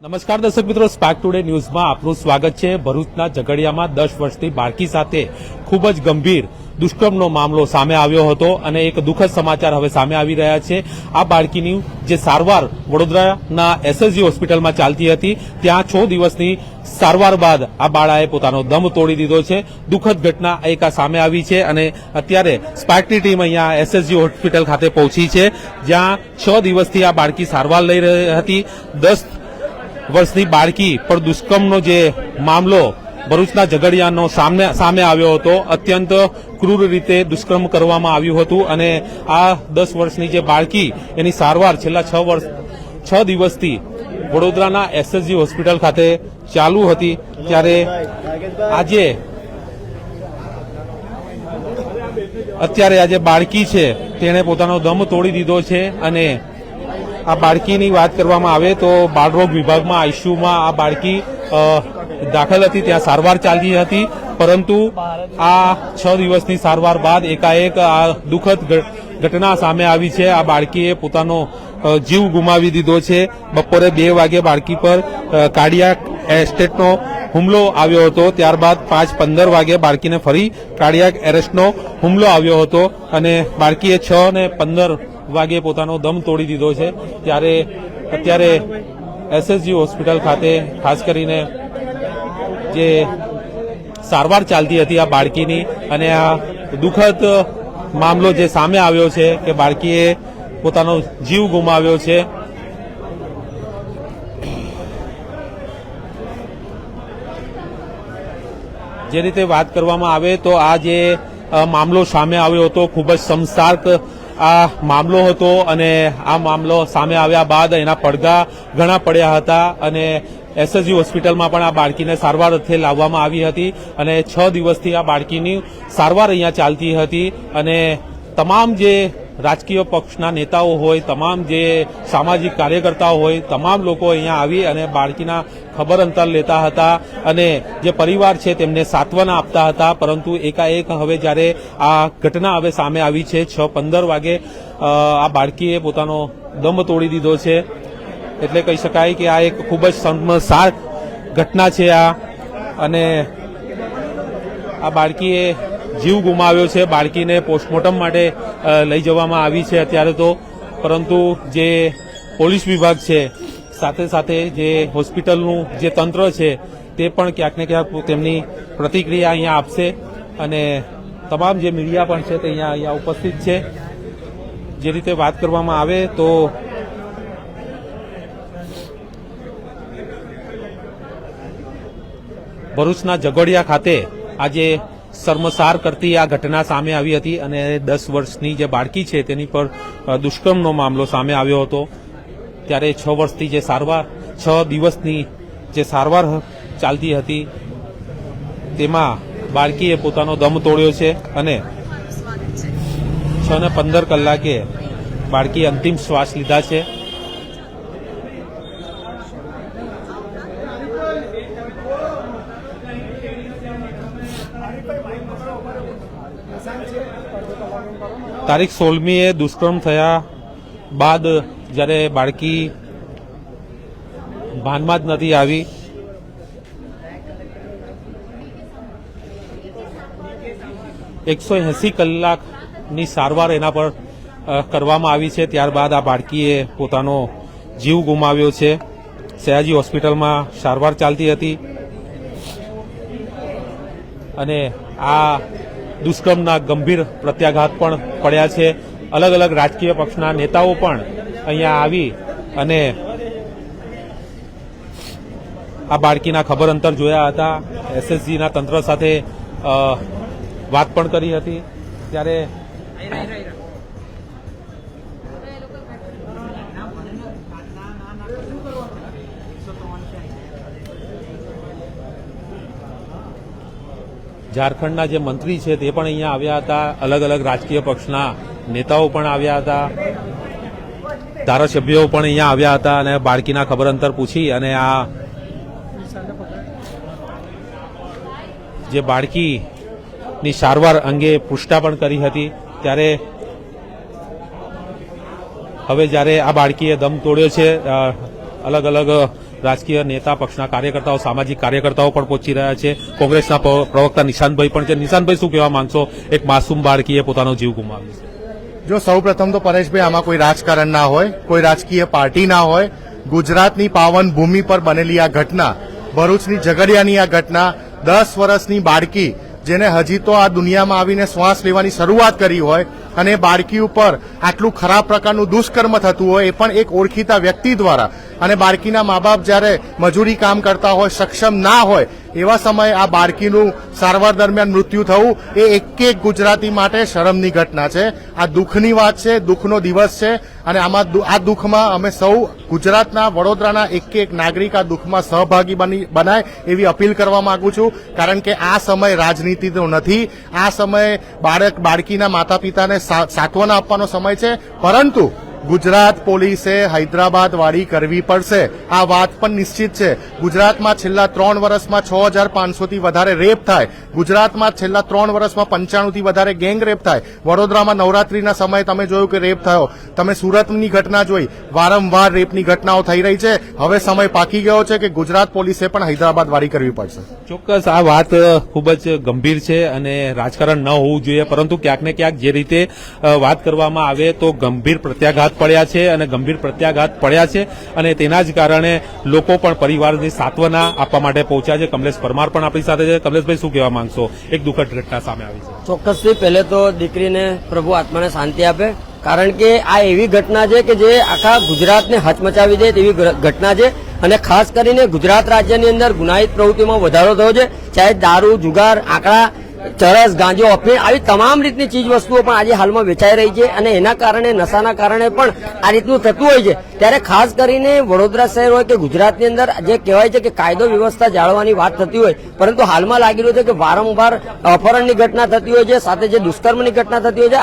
નમસ્કાર દર્શક મિત્રો, સ્પાર્ક ટુડે ન્યૂઝમાં આપનું સ્વાગત છે। ભરૂચના ઝઘડિયામાં 10 વર્ષની બાળકી સાથે ખૂબ જ ગંભીર દુષ્કર્મનો મામલો સામે આવ્યો હતો અને એક દુઃખદ સમાચાર હવે સામે આવી રહ્યા છે। આ બાળકીની જે સારવાર વડોદરાના એસએસજી હોસ્પિટલમાં ચાલતી હતી, ત્યાં 6 દિવસની સારવાર બાદ આ બાળાએ પોતાનો દમ તોડી દીધો છે। દુઃખદ ઘટના એક આ સામે આવી છે અને અત્યારે સ્પાર્કની ટીમ અહીંયા એસએસજી હોસ્પિટલ ખાતે પહોંચી છે, જ્યાં 6 દિવસથી આ બાળકી સારવાર લઈ રહી હતી। 10 વર્ષની બાળકી પર દુષ્કર્મનો જે મામલો ભરૂચના ઝઘડિયાનો સામે આવ્યો હતો। અત્યંત ક્રૂર રીતે દુષ્કર્મ કરવામાં આવ્યું હતું અને આ 10 વર્ષની જે બાળકી એની સારવાર છેલ્લા 6 દિવસથી વડોદરાના એસએસજી હોસ્પિટલ ખાતે ચાલુ હતી, ત્યારે અત્યારે આ જે બાળકી છે તેણે પોતાનો દમ તોડી દીધો છે અને આ બાળકીની વાત કરવામાં આવે તો બાળરોગ વિભાગમાં આઈસીયુમાં આ બાળકી દાખલ હતી, ત્યાં સારવાર ચાલતી હતી, પરંતુ આ 6 દિવસની સારવાર બાદ એકાએક આ દુઃખદ ઘટના સામે આવી છે। આ બાળકીએ પોતાનો જીવ ગુમાવી દીધો છે। બપોરે 2 વાગે બાળકી પર કાર્ડિયાક એરેસ્ટનો હુમલો આવ્યો હતો, ત્યારબાદ 5:15 વાગે બાળકીને ફરી કાર્ડિયાક એરેસ્ટનો હુમલો આવ્યો હતો અને બાળકીએ 6:15 વાગે પોતાનો દમ તોડી દીધો છે। ત્યારે અત્યારે એસએસજી હોસ્પિટલ ખાતે ખાસ કરીને જે સારવાર ચાલતી હતી આ બાળકીની અને આ દુઃખદ મામલો જે સામે આવ્યો છે કે બાળકીએ પોતાનો જીવ ગુમાવ્યો છે। જે રીતે વાત કરવામાં આવે તો આ જે મામલો સામે આવ્યો હતો, ખૂબ જ શર્મસાર આ મામલો હતો અને આ મામલો સામે આવ્યા બાદ એના પડઘા ઘણા પડ્યા હતા અને એસએસજી હોસ્પિટલમાં પણ આ બાળકીને સારવાર અર્થે લાવવામાં આવી હતી અને 6 દિવસથી આ બાળકીની સારવાર અહીંયા ચાલતી હતી અને તમામ જે રાજકીય પક્ષના નેતાઓ હોય, તમામ જે સામાજિક કાર્યકર્તાઓ હોય, તમામ લોકો અહીંયા આવી અને બાળકીના ખબર અંતર લેતા હતા અને જે પરિવાર છે તેમને સાંત્વના આપતા હતા, પરંતુ એકાએક હવે જ્યારે આ ઘટના હવે સામે આવી છે, 6:15 વાગે આ બાળકીએ પોતાનો દમ તોડી દીધો છે, એટલે કહી શકાય કે આ એક ખૂબ જ શર્મસાર ઘટના છે આ અને આ બાળકીએ જીવ ગુમાવ્યો છે। બાળકીને પોસ્ટમોર્ટમ માટે લઈ જવામાં આવી છે અત્યારે તો, પરંતુ જે પોલીસ વિભાગ છે, સાથે સાથે જે હોસ્પિટલનું જે તંત્ર છે તે પણ ક્યાંક ને ક્યાંક તેમની પ્રતિક્રિયા અહીંયા આપશે અને તમામ જે મીડિયા પણ છે તે અહીંયા ઉપસ્થિત છે। જે રીતે વાત કરવામાં આવે તો ભરૂચના ઝઘડિયા ખાતે આજે શર્મસાર કરતી આ ઘટના સામે આવી હતી અને 10 વર્ષની જે બાળકી છે તેની પર દુષ્કર્મનો મામલો સામે આવ્યો હતો। ત્યારે 6 દિવસની જે સારવાર ચાલતી હતી તેમાં બાળકીએ પોતાનો દમ તોડ્યો છે અને 6:15 કલાકે બાળકીએ અંતિમ શ્વાસ લીધા છે। તારીખ 16મીએ દુષ્કર્મ થયા બાદ જ્યારે બાળકી ભાનમાં જ નથી આવી, ,180 કલાકની સારવાર એના પર કરવામાં આવી છે, ત્યારબાદ આ બાળકીએ પોતાનો જીવ ગુમાવ્યો છે। સયાજી હોસ્પિટલમાં સારવાર ચાલતી હતી અને આ દુષ્કર્મના ગંભીર પ્રત્યાઘાત પણ પડ્યા છે। અલગ અલગ રાજકીય પક્ષના નેતાઓ પણ અહીંયા આવી અને આ બાળકીના ખબર અંતર જોયા હતા, એસએસજીના તંત્ર સાથે વાત પણ કરી હતી। ત્યારે ઝારખંડના જે મંત્રી છે તે પણ અહીંયા આવ્યા હતા, અલગ અલગ રાજકીય પક્ષના નેતાઓ પણ આવ્યા હતા, ધારાસભ્યો પણ અહીંયા આવ્યા હતા અને બાળકીના ખબર અંતર પૂછી અને આ જે બાળકીની સારવાર અંગે પુષ્ટા પણ કરી હતી। ત્યારે હવે જ્યારે આ બાળકીએ દમ તોડ્યો છે, અલગ અલગ રાજકીય નેતા, પક્ષના કાર્યકર્તાઓ, સામાજિક કાર્યકર્તાઓ પણ પહોંચી રહ્યા છે. કોંગ્રેસના પ્રવક્તા નિશાંતભાઈ પણ છે. નિશાંતભાઈ, શું કહેવા માંગશો? એક માસૂમ બાળકીએ પોતાનો જીવ ગુમાવ્યો છે. જો સૌ પ્રથમ તો પરેશભાઈ, આમાં કોઈ રાજકારણ ના હોય, કોઈ રાજકીય પાર્ટી ના હોય. ગુજરાતની પાવન ભૂમિ પર બનેલી આ ઘટના, ભરૂચની ઝઘડિયાની આ ઘટના, 10 વર્ષની બાળકી જેને હજી તો આ દુનિયામાં આવીને શ્વાસ લેવાની શરૂઆત કરી હોય અને બાળકી ઉપર આટલું ખરાબ પ્રકારનું દુષ્કર્મ થતું હોય, એ પણ એક ઓળખીતા વ્યક્તિ દ્વારા, અને બાળકીના મા બાપ જ્યારે મજૂરી કામ કરતા હોય, સક્ષમ ના હોય, એવા સમયે આ બાળકીનું સારવાર દરમિયાન મૃત્યુ થવું એ એક ગુજરાતી માટે શરમની ઘટના છે. આ દુઃખની વાત છે, દુઃખનો દિવસ છે, અને આમાં આ દુઃખમાં અમે સૌ ગુજરાતના, વડોદરાના એક નાગરિક આ દુઃખમાં સહભાગી બનાય એવી અપીલ કરવા માંગુ છું. કારણ કે આ સમય રાજનીતિનો નથી, આ સમય બાળકીના માતા પિતાને સાંત્વના આપવાનો સમય છે. પરંતુ ગુજરાત પોલીસે હૈદરાબાદ વાળી કરવી પડશે, આ વાત પણ નિશ્ચિત છે. ગુજરાતમાં છેલ્લા 3 વર્ષમાં 6500 થી વધારે રેપ થાય, ગુજરાતમાં છેલ્લા 3 વર્ષમાં 95 થી વધારે ગેંગ રેપ થાય. વડોદરામાં નવરાત્રીના સમયે તમે જોયું કે રેપ થયો, તમે સુરતની ઘટના જોઈ, વારંવાર રેપની ઘટનાઓ થઈ રહી છે. હવે સમય પાકી ગયો છે કે ગુજરાત પોલીસે પણ હૈદરાબાદ વાળી કરવી પડશે. ચોક્કસ આ વાત ખૂબ જ ગંભીર છે અને રાજકારણ ન હોવું જોઈએ, પરંતુ ક્યાંક ને ક્યાંક જે રીતે વાત કરવામાં આવે તો ગંભીર પ્રત્યાઘાત પડ્યા છે અને ગંભીર પ્રત્યાઘાત પડ્યા છે, અને તેના જ કારણે લોકો પણ પરિવારની સાંત્વના આપવા માટે પહોંચ્યા છે. કમલેશ પરમાર પણ આપણી સાથે છે. કમલેશભાઈ, શું કહેવા માંગશો? એક દુઃખદ ઘટના સામે આવી છે. ચોક્કસથી પહેલે તો દીકરીને પ્રભુ આત્માને શાંતિ આપે, કારણ કે આ એવી ઘટના છે કે જે આખા ગુજરાતને હચમચાવી દે તેવી ઘટના છે. અને ખાસ કરીને ગુજરાત રાજ્યની અંદર ગુનાહિત પ્રવૃત્તિમાં વધારો થયો છે. ચાહે દારૂ, જુગાર, આંકડા, ચરસ, ગાંજો, અફીણ આવી તમામ રીતની ચીજ વસ્તુઓ પણ આજે હાલમાં વેચાઈ રહી છે, અને એના કારણે, નશાના કારણે પણ આ રીતનું થતું હોય છે. ત્યારે ખાસ કરીને વડોદરા શહેર હોય કે ગુજરાતની અંદર જે કહેવાય છે કે કાયદો વ્યવસ્થા જાળવવાની વાત થતી હોય, પરંતુ હાલમાં લાગી રહ્યું છે કે વારંવાર અપહરણની ઘટના થતી હોય છે, સાથે જે દુષ્કર્મની ઘટના થતી હોય છે.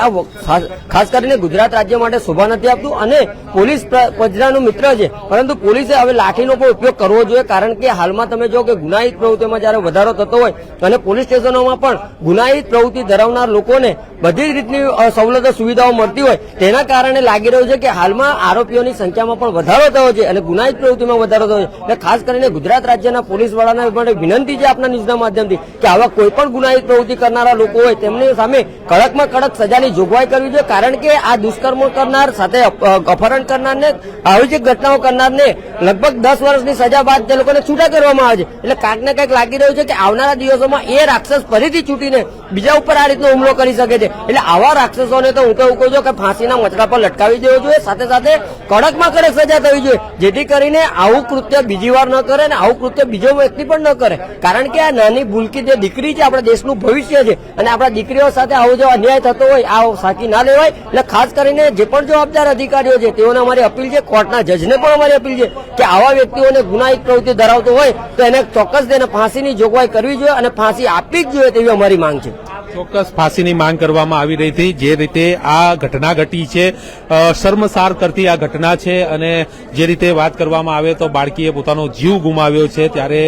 આ ખાસ કરીને ગુજરાત રાજ્ય માટે શોભા નથી આપતું, અને પોલીસ પ્રજાનું મિત્ર છે, પરંતુ પોલીસે હવે લાઠીનો પણ ઉપયોગ કરવો જોઈએ. કારણ કે હાલમાં તમે જો કે ગુનાહિત પ્રવૃત્તિમાં જયારે વધારો થતો હોય અને પોલીસ સ્ટેશનોમાં પણ ગુનાહિત પ્રવૃત્તિ ધરાવનાર લોકોને બધી જ રીતની સવલતો, સુવિધાઓ મળતી હોય, તેના કારણે લાગી રહ્યું છે કે હાલમાં આરોપીઓની સંખ્યામાં પણ વધારો થયો છે અને ગુનાહિત પ્રવૃત્તિમાં વધારો થયો છે. એટલે ખાસ કરીને ગુજરાત રાજ્યના પોલીસ વડાના માટે વિનંતી છે આપના ન્યૂઝના માધ્યમથી કે આવા કોઈ પણ ગુનાહિત પ્રવૃત્તિ કરનારા લોકો હોય તેમની સામે કડકમાં કડક સજાની જોગવાઈ કરવી જોઈએ. કારણ કે આ દુષ્કર્મ કરનાર, સાથે અપહરણ કરનારને, આવી જે ઘટનાઓ કરનારને લગભગ 10 વર્ષની સજા બાદ તે લોકોને છૂટા કરવામાં આવે છે. એટલે કાંઈક ને કાંઈક લાગી રહ્યું છે કે આવનારા દિવસોમાં એ રાક્ષસ ફરીથી છૂટીને બીજા ઉપર આ રીતનો હુમલો કરી શકે છે. એટલે આવા રાક્ષસોને તો હું તો એવું કહું છું કે ફાંસીના મચડા પર લટકાવી દેવો જોઈએ, સાથે સાથે કડકમાં કડક સજા થવી જોઈએ, જેથી કરીને આવું કૃત્ય બીજી વાર ન કરે અને આવું કૃત્ય બીજો વ્યક્તિ પણ ન કરે. કારણ કે આ નાની ભૂલકી જે દીકરી છે, આપણા દેશનું ભવિષ્ય છે, અને આપણા દીકરીઓ સાથે આવો જો અન્યાય થતો હોય આ સાચી ના લેવાય. એટલે ખાસ કરીને જે પણ જવાબદાર અધિકારીઓ છે તેઓને અમારી અપીલ છે, કોર્ટના જજને પણ અમારી અપીલ છે કે આવા વ્યક્તિઓને ગુનાહિત પ્રવૃત્તિ ધરાવતો હોય તો એને ચોક્કસ તેને ફાંસીની જોગવાઈ કરવી જોઈએ અને ફાંસી આપવી જ જોઈએ તેવી અમારી માંગ છે. ચોક્કસ ફાંસીની માંગ કરવામાં આવી રહી હતી. જે રીતે આ ઘટના ઘટી છે, શર્મસાર કરતી આ ઘટના છે, અને જે રીતે વાત કરવામાં આવે તો બાળકીએ પોતાનો જીવ ગુમાવ્યો છે, ત્યારે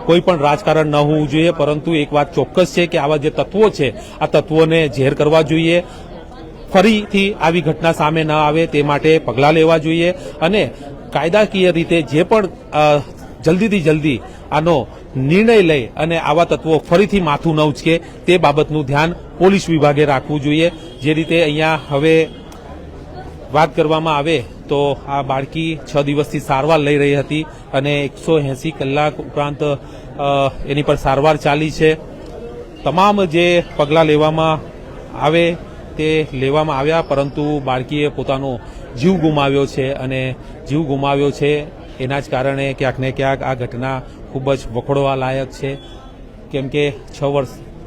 કોઈ પણ રાજકારણ ન હોવું જોઈએ. પરંતુ એક વાત ચોક્કસ છે કે આવા જે તત્વો છે, આ તત્વોને ઝેર કરવા જોઈએ, ફરીથી આવી ઘટના સામે ન આવે તે માટે પગલાં લેવા જોઈએ, અને કાયદાકીય રીતે જે પણ જલ્દીથી જલ્દી આનો નિર્ણય લઈ અને આવા તત્વો ફરીથી માથું ન ઉચકે તે બાબતનું ધ્યાન પોલીસ વિભાગે રાખવું જોઈએ. જે રીતે અહીંયા હવે વાત કરવામાં આવે તો આ બાળકી 6 દિવસથી સારવાર લઈ રહી હતી અને 180 કલાક ઉપરાંત એની પર સારવાર ચાલી છે. તમામ જે પગલાં લેવામાં આવે તે લેવામાં આવ્યા, પરંતુ બાળકીએ પોતાનો જીવ ગુમાવ્યો છે, અને જીવ ગુમાવ્યો છે એના જ કારણે ક્યાંક ને ક્યાંક આ ઘટના ખૂબ જ વખોડવા લાયક છે. કેમ કે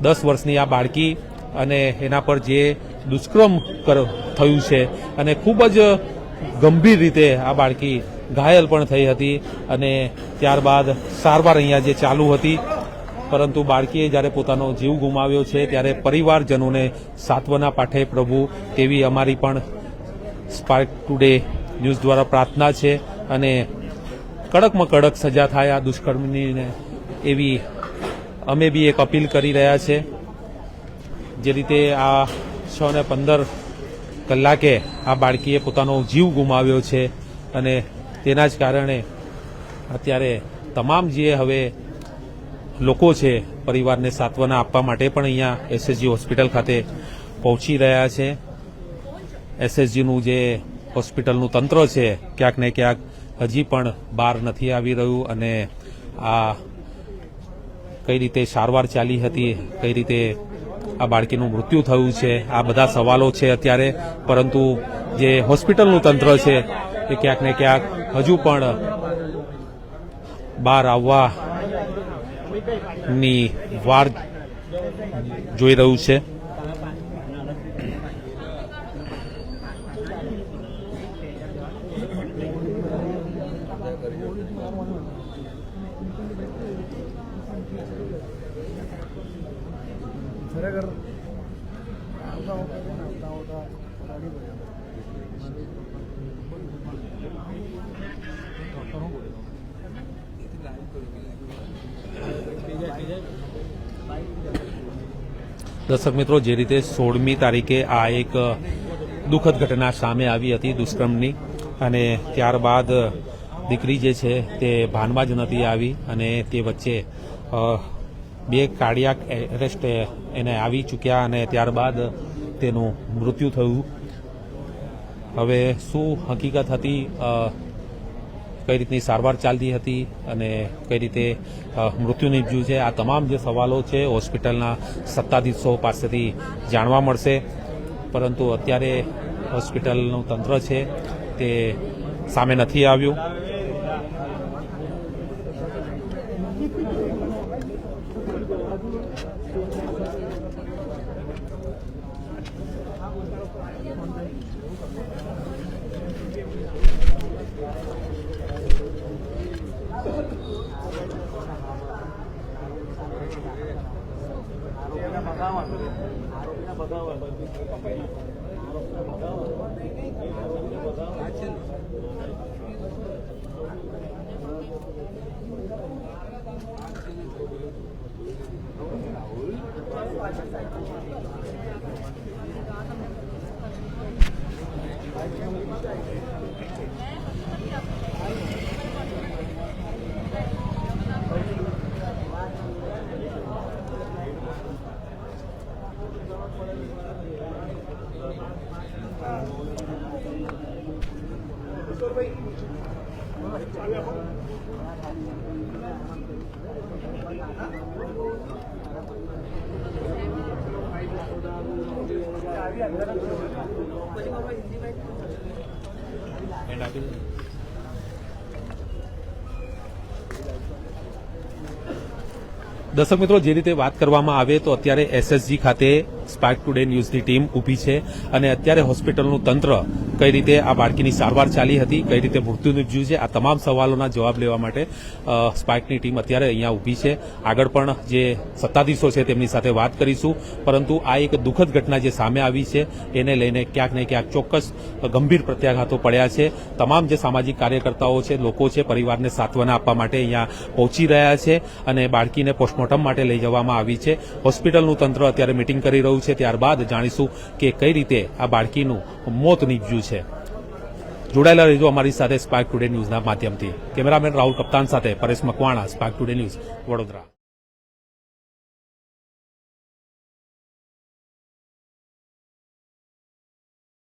10 વર્ષની આ બાળકી અને એના પર જે દુષ્કર્મ થયું છે, અને ખૂબ જ ગંભીર રીતે આ બાળકી ઘાયલ પણ થઈ હતી, અને ત્યારબાદ સારવાર અહીંયા જે ચાલુ હતી, પરંતુ બાળકીએ જ્યારે પોતાનો જીવ ગુમાવ્યો છે ત્યારે પરિવારજનોને સાંત્વના પાઠે પ્રભુ તેવી અમારી પણ સ્પાર્ક ટુડે ન્યૂઝ દ્વારા પ્રાર્થના છે, અને કડકમાં કડક સજા થાય આ દુષ્કર્મીને એવી અમે બી એક અપીલ કરી રહ્યા છે. જે રીતે આ 6:15 કલાકે આ બાળકીએ પોતાનો જીવ ગુમાવ્યો છે, અને તેના જ કારણે અત્યારે તમામ જે હવે લોકો છે પરિવારને સાંત્વના આપવા માટે પણ અહીંયા એસએસજી હોસ્પિટલ ખાતે પહોંચી રહ્યા છે. એસએસજીનું જે હોસ્પિટલનું તંત્ર છે ક્યાંક ને ક્યાંક હજી પણ બહાર નથી આવી રહ્યું અને આ કઈ રીતે સારવાર ચાલી હતી, કઈ રીતે આ બાળકીનું મૃત્યુ થયું છે, આ બધા સવાલો છે અત્યારે. પરંતુ જે હોસ્પિટલનું તંત્ર છે એ ક્યાંક ને ક્યાંક હજુ પણ બહાર આવવાની વાર જોઈ રહ્યું છે. દર્શક મિત્રો, જે રીતે 16મી તારીખે આ એક દુઃખદ ઘટના સામે આવી હતી દુષ્કર્મની, અને ત્યારબાદ દીકરી જે છે તે ભાનમાં જ નથી આવી અને તે વચ્ચે 2 કાર્ડિયાક એરેસ્ટ એને આવી ચૂક્યા અને ત્યારબાદ તેનું મૃત્યુ થયું. હવે શું હકીકત હતી, કઈ રીતની સારવાર ચાલતી હતી અને કઈ રીતે મૃત્યુ નીપજ્યું છે, આ તમામ જે સવાલો છે હોસ્પિટલના સત્તાધીશો પાસેથી જાણવા મળશે. પરંતુ અત્યારે હોસ્પિટલનું તંત્ર છે તે સામે નથી આવ્યું. દર્શક મિત્રો, જે રીતે વાત કરવામાં આવે તો અત્યારે એસએસજી ખાતે સ્પાર્ક ટુડે ન્યૂઝની ટીમ ઊભી છે અને અત્યારે હોસ્પિટલનું તંત્ર કઈ રીતે આ બાળકીની સારવાર ચાલી હતી, કઈ રીતે મૃત્યુ નીપજ્યું છે, આ તમામ સવાલોના જવાબ લેવા માટે સ્પાર્કની ટીમ અત્યારે અહીંયા ઊભી છે. આગળ પણ જે સત્તાધીશો છે તેમની સાથે વાત કરીશું. પરંતુ આ એક દુઃખદ ઘટના જે સામે આવી છે એને લઈને ક્યાંક ને ક્યાંક ચોક્કસ ગંભીર પ્રત્યાઘાતો પડ્યા છે. તમામ જે સામાજિક કાર્યકર્તાઓ છે, લોકો છે, પરિવારને સાંત્વના આપવા માટે અહીંયા પહોંચી રહ્યા છે અને બાળકીને પોસ્ટમોર્ટમ માટે લઈ જવામાં આવી છે. હોસ્પિટલનું તંત્ર અત્યારે મિટિંગ કરી રહ્યું છે. ત્યારબાદ જાણીશું કે કઈ રીતે આ બાળકીનું મોત નીપજ્યું છે. જોડાયેલા રહેજો અમારી સાથે સ્પાર્ક ટુડે ન્યૂઝના માધ્યમથી. કેમેરામેન રાહુલ કપ્તાન સાથે Paresh Makwana, spark today news, Vadodara.